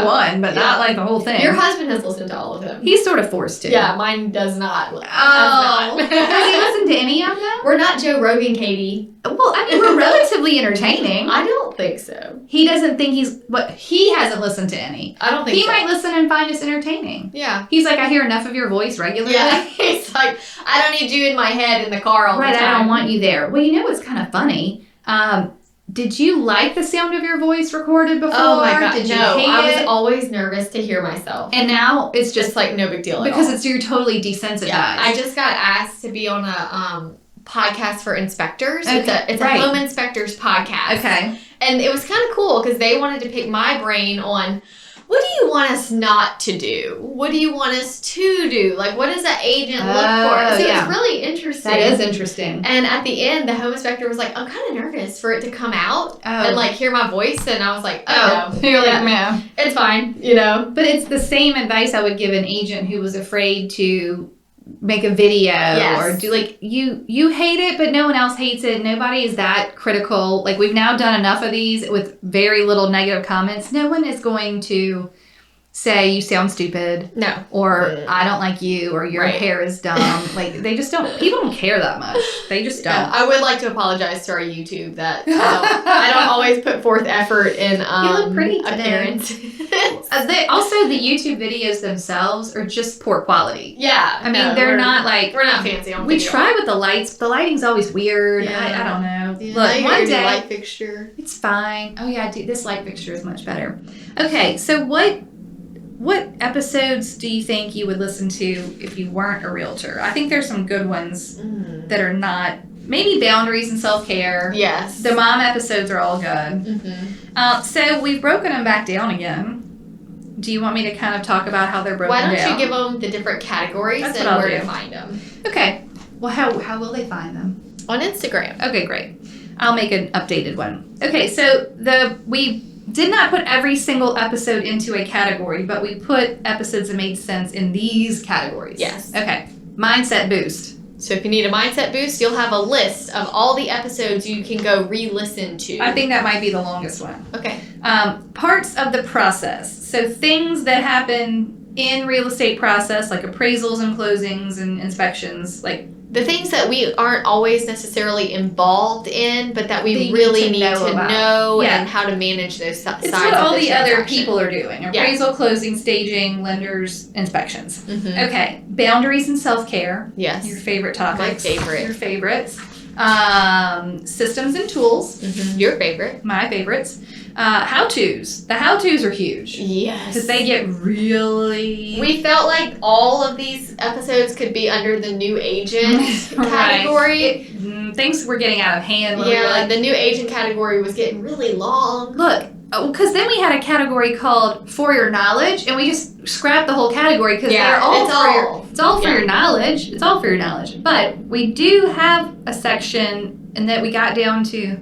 one, but not like the whole thing. Your husband has listened to all of them. He's sort of forced to. Yeah, mine does not. Oh. Has he listened to any of them? We're not Joe Rogan, Katie. Well, I mean, we're relatively entertaining. I don't think so. He doesn't think he hasn't listened to any. I don't think so. He might listen and find us entertaining. Yeah. He's like, I hear enough of your voice regularly. Yeah. He's like, I don't need you in my head in the car all the time. Right, I don't want you there. Well, you know what's kind of funny? Did you like the sound of your voice recorded before? Oh my God, Did you no. hate I was it? always nervous to hear myself. And now it's just like no big deal at because all. you're totally desensitized. Yeah. I just got asked to be on a podcast for inspectors. Okay. It's a home inspectors podcast. Okay. And it was kind of cool because they wanted to pick my brain on, what do you want us not to do? What do you want us to do? Like, what does an agent look for? So it was really interesting. That is interesting. And at the end, the home inspector was like, I'm kind of nervous for it to come out and like hear my voice. And I was like, oh no. You're like, man. It's fine, you know? But it's the same advice I would give an agent who was afraid to make a video or do like you hate it, but no one else hates it. Nobody is that critical. Like, we've now done enough of these with very little negative comments. No one is going to say you sound stupid. No. Or I don't like you, or your hair is dumb. Like, they just don't, people don't care that much. They just don't. Yeah, I would like to apologize to our YouTube that I don't always put forth effort in you look pretty appearance. Also, the YouTube videos themselves are just poor quality. Yeah. I mean, they're not like... We're not fancy on We video. try with the lights, but the lighting's always weird. Yeah. I don't know. Yeah, Look, one day... light fixture. It's fine. Oh, yeah, this light fixture is much better. Okay, so what episodes do you think you would listen to if you weren't a realtor? I think there's some good ones that are not... Maybe boundaries and self-care. Yes. The mom episodes are all good. Mm-hmm. So we've broken them back down again. Do you want me to kind of talk about how they're broken down? Why don't you give them the different categories and where to find them? Okay. Well, how will they find them? On Instagram. Okay, great. I'll make an updated one. Okay, so we did not put every single episode into a category, but we put episodes that made sense in these categories. Yes. Okay. Mindset boost. So if you need a mindset boost, you'll have a list of all the episodes you can go re-listen to. I think that might be the longest one. Okay. Parts of the process. So things that happen in real estate process, like appraisals and closings and inspections, like the things that we aren't always necessarily involved in, but that we really need to know and how to manage those sides. It's what all the other people are doing. Appraisal, closing, staging, lenders, inspections. Okay. Boundaries and self-care. Yes. Your favorite topics. My favorite. Your favorites. Systems and tools. Your favorite. My favorites. How-tos. The how-tos are huge. Yes. Because they get really... We felt like all of these episodes could be under the new agent category. Things were getting out of hand. When we were like, the new agent category was getting really long. Look, because then we had a category called For Your Knowledge, and we just scrapped the whole category because they're all it's all for your knowledge. It's all for your knowledge. But we do have a section, and that we got down to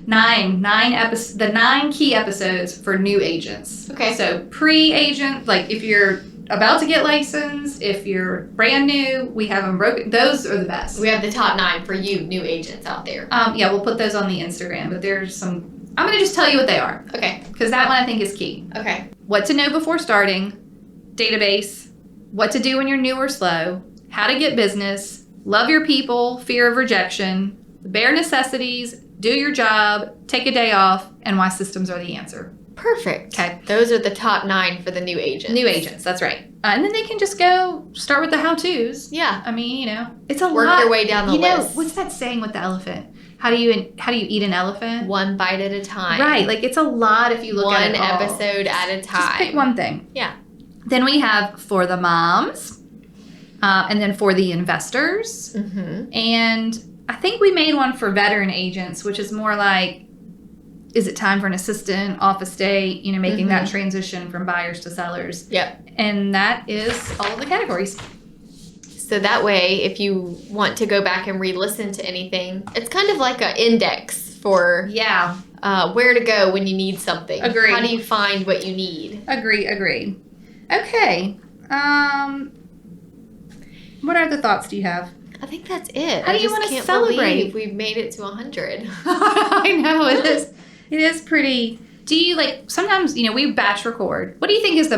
the 9 key episodes for new agents. Okay. So pre-agent, like if you're about to get licensed, if you're brand new, we have them broken. Those are the best. We have the top 9 for you new agents out there. Yeah, we'll put those on the Instagram, but there's some... I'm going to just tell you what they are. Okay. Because that one I think is key. Okay. What to know before starting, database, what to do when you're new or slow, how to get business, love your people, fear of rejection, the bare necessities, do your job, take a day off, and why systems are the answer. Perfect. Okay. Those are the top 9 for the new agents. New agents, that's right. And then they can just go start with the how-tos. Yeah. I mean, it's a lot. Work their way down the list. What's that saying with the elephant? How do you eat an elephant? One bite at a time. Right. Like, it's a lot if you look at it all. One episode at a time. Just pick one thing. Yeah. Then we have for the moms, and then for the investors. And I think we made one for veteran agents, which is more like, is it time for an assistant, office day, making that transition from buyers to sellers. Yep. And that is all of the categories. So that way, if you want to go back and re-listen to anything, it's kind of like an index for where to go when you need something. Agreed. How do you find what you need? Agreed. Okay. What other thoughts do you have? I think that's it. How do you want to celebrate? We've made it to 100. I know, it is. It is pretty. Do you sometimes, we batch record. What do you think is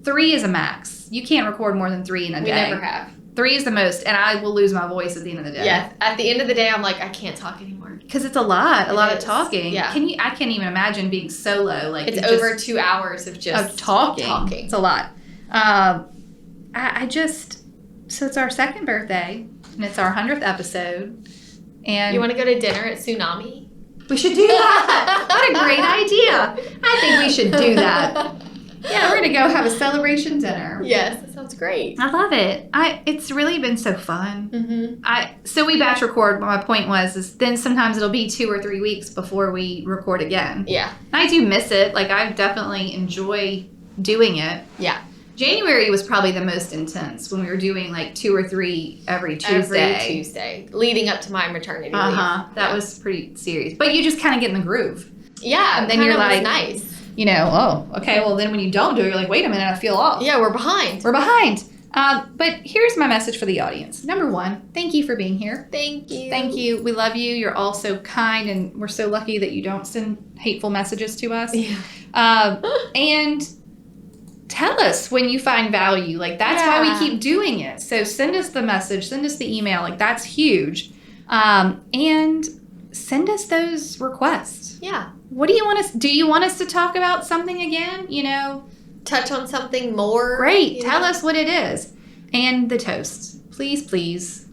3 is a max? You can't record more than 3 in a day. We never have. 3 is the most, and I will lose my voice at the end of the day. Yeah. At the end of the day, I'm like, I can't talk anymore. Because it's a lot of talking. Yeah. I can't even imagine being solo. It's over 2 hours of just talking. It's a lot. So it's our 2nd birthday, and it's our 100th episode. And you want to go to dinner at Tsunami? We should do that. What a great idea. I think we should do that. Yeah, we're going to go have a celebration dinner. Yes, that sounds great. I love it. It's really been so fun. So we batch record. My point is then sometimes it'll be 2 or 3 weeks before we record again. Yeah. And I do miss it. I definitely enjoy doing it. Yeah. January was probably the most intense when we were doing 2 or 3 every Tuesday. Every Tuesday, leading up to my maternity leave. That was pretty serious. But you just kind of get in the groove. Yeah. And then you're like, nice. Okay, well then when you don't do it, you're like, wait a minute, I feel off. Yeah, we're behind. But here's my message for the audience. Number 1, thank you for being here. Thank you. Thank you. We love you. You're all so kind, and we're so lucky that you don't send hateful messages to us. Yeah. And tell us when you find value. That's why we keep doing it. So send us the message, send us the email. That's huge. And send us those requests. Yeah. What do you want us? Do you want us to talk about something again? Touch on something more. Great. Tell us what it is. And the toasts. Please.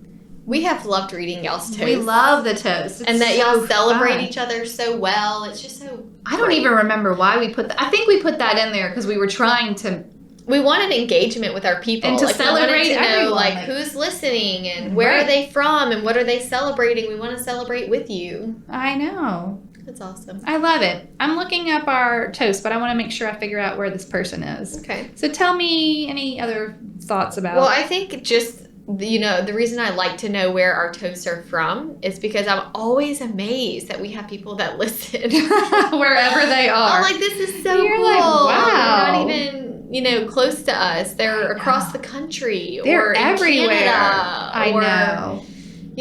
We have loved reading y'all's toasts. We love the toast. And that y'all celebrate each other so well. It's just so I don't even remember why we put that. I think we put that in there because we were trying to. We wanted engagement with our people. And to celebrate we wanted to know, everyone. who's listening and where are they from and what are they celebrating. We want to celebrate with you. I know. That's awesome. I love it. I'm looking up our toast, but I want to make sure I figure out where this person is. Okay. So tell me any other thoughts about... Well, I think just, the reason I like to know where our toasts are from is because I'm always amazed that we have people that listen. Wherever they are. I'm like, this is so You're cool. like, wow. They're not even, close to us. They're across the country. They're or everywhere. In Canada, I know.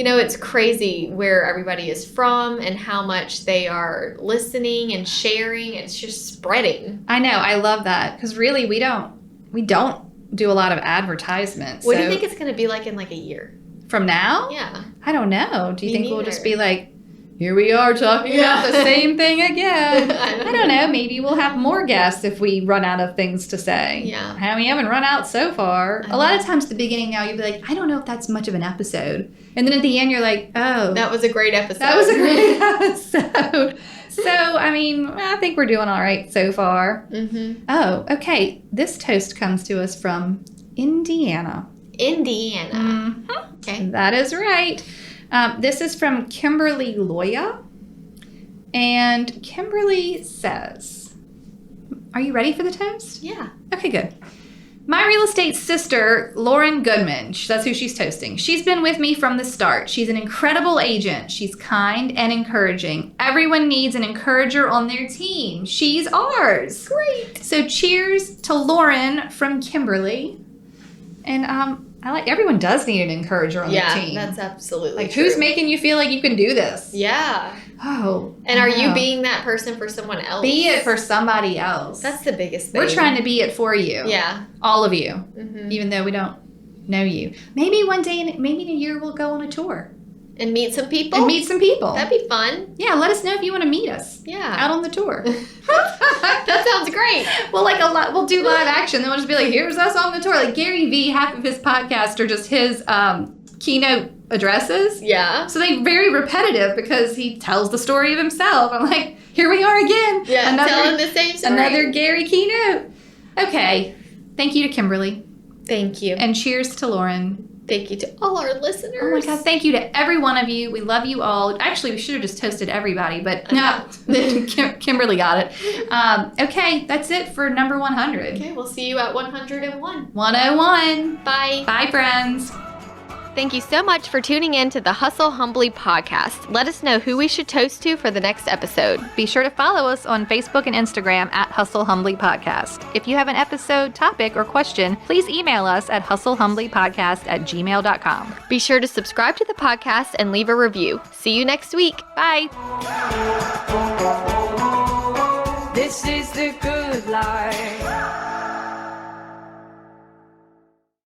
It's crazy where everybody is from and how much they are listening and sharing. It's just spreading. I know. I love that because really we don't do a lot of advertisements. What do you think it's going to be like in a year From now? Yeah. I don't know. Do you Me think we'll neither. just be like, here we are talking about the same thing again? I don't know. Maybe we'll have more guests if we run out of things to say. Yeah. We haven't run out so far. A lot of times at the beginning now, you'll be like, I don't know if that's much of an episode. And then at the end, you're like, oh. That was a great episode. That was a great episode. So, I mean, I think we're doing all right so far. Mm-hmm. Oh, okay. This toast comes to us from Indiana. Indiana. Mm-hmm. Okay. That is right. This is from Kimberly Loya. And Kimberly says, are you ready for the toast? Yeah. Okay, good. My real estate sister, Lauren Goodman, that's who she's toasting. She's been with me from the start. She's an incredible agent. She's kind and encouraging. Everyone needs an encourager on their team. She's ours. Great. So cheers to Lauren from Kimberly. And I like everyone does need an encourager on their team. Yeah, that's absolutely like true. Who's making you feel like you can do this? Yeah. Oh. And are you being that person for someone else? Be it for somebody else. That's the biggest thing. We're trying to be it for you. Yeah. All of you. Mm-hmm. Even though we don't know you. Maybe one day, maybe in a year, we'll go on a tour. And meet some people? And meet some people. That'd be fun. Yeah, let us know if you want to meet us. Yeah. Out on the tour. That sounds great. Well, we'll do live action. Then we'll just be like, here's us on the tour. Like Gary Vee, half of his podcast are just his keynote addresses. Yeah. So they're very repetitive because he tells the story of himself. I'm like, here we are again. Yeah, telling the same story. Another Gary keynote. Okay. Thank you to Kimberly. Thank you. And cheers to Lauren. Thank you to all our listeners. Oh my God, thank you to every one of you. We love you all. Actually, we should have just toasted everybody, but no, Kimberly got it. Okay, that's it for number 100. Okay, we'll see you at 101. 101. Bye. Bye, friends. Thank you so much for tuning in to the Hustle Humbly podcast. Let us know who we should toast to for the next episode. Be sure to follow us on Facebook and Instagram at Hustle Humbly Podcast. If you have an episode, topic, or question, please email us at hustlehumblypodcast@gmail.com. Be sure to subscribe to the podcast and leave a review. See you next week. Bye. This is the good life.